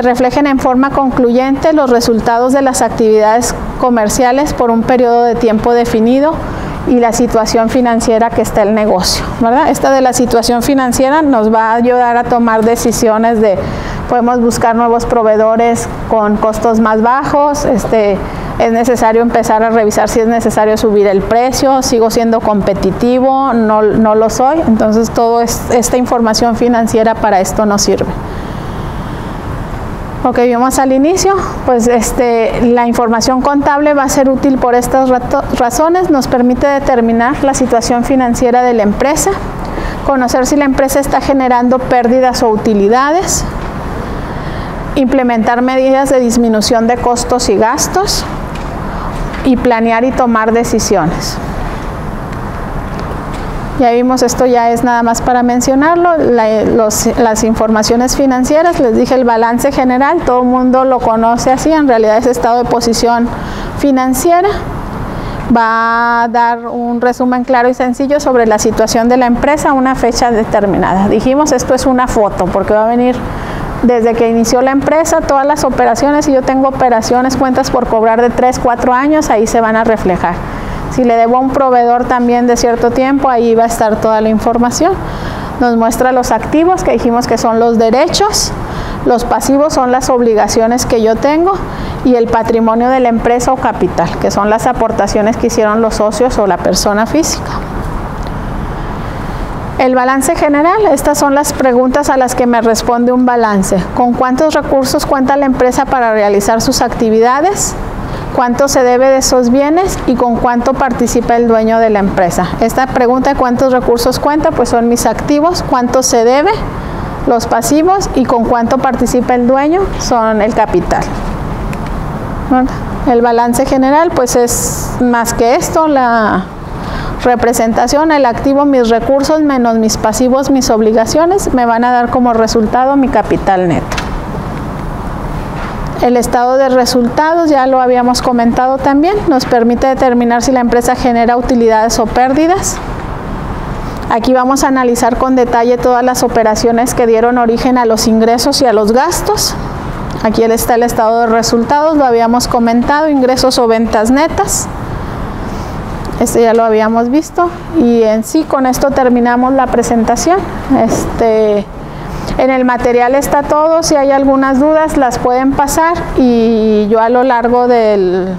reflejen en forma concluyente los resultados de las actividades comerciales por un periodo de tiempo definido y la situación financiera que está el negocio, ¿verdad? Esta de la situación financiera nos va a ayudar a tomar decisiones podemos buscar nuevos proveedores con costos más bajos, es necesario empezar a revisar si es necesario subir el precio, sigo siendo competitivo, no lo soy. Entonces toda esta información financiera para esto nos sirve. Lo que vimos al inicio, pues la información contable va a ser útil por estas razones. Nos permite determinar la situación financiera de la empresa, conocer si la empresa está generando pérdidas o utilidades, implementar medidas de disminución de costos y gastos y planear y tomar decisiones. Ya vimos, esto ya es nada más para mencionarlo, las informaciones financieras, les dije el balance general, todo el mundo lo conoce así, en realidad es estado de posición financiera. Va a dar un resumen claro y sencillo sobre la situación de la empresa a una fecha determinada. Dijimos, esto es una foto, porque va a venir desde que inició la empresa, todas las operaciones, si yo tengo operaciones, cuentas por cobrar de 3, 4 años, ahí se van a reflejar. Si le debo a un proveedor también de cierto tiempo, ahí va a estar toda la información. Nos muestra los activos, que dijimos que son los derechos, los pasivos son las obligaciones que yo tengo y el patrimonio de la empresa o capital, que son las aportaciones que hicieron los socios o la persona física. El balance general, estas son las preguntas a las que me responde un balance. ¿Con cuántos recursos cuenta la empresa para realizar sus actividades? ¿Cuánto se debe de esos bienes y con cuánto participa el dueño de la empresa? Esta pregunta de cuántos recursos cuenta, pues son mis activos, cuánto se debe, los pasivos y con cuánto participa el dueño, son el capital. ¿verdad? El balance general pues es más que esto, la representación, el activo, mis recursos menos mis pasivos, mis obligaciones, me van a dar como resultado mi capital neto. El estado de resultados, ya lo habíamos comentado también, nos permite determinar si la empresa genera utilidades o pérdidas. Aquí vamos a analizar con detalle todas las operaciones que dieron origen a los ingresos y a los gastos. Aquí está el estado de resultados, lo habíamos comentado, ingresos o ventas netas. Este ya lo habíamos visto y en sí con esto terminamos la presentación. En el material está todo, si hay algunas dudas las pueden pasar y yo a lo largo del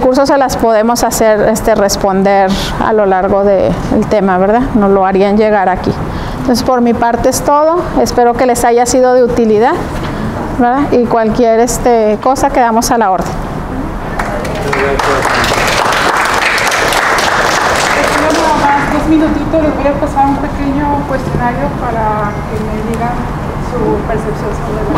curso se las podemos hacer responder a lo largo del tema, ¿verdad? Nos lo harían llegar aquí. Entonces por mi parte es todo, espero que les haya sido de utilidad, ¿verdad? Y cualquier cosa quedamos a la orden. Dos minutitos, les voy a pasar un pequeño cuestionario para que me digan su percepción sobre la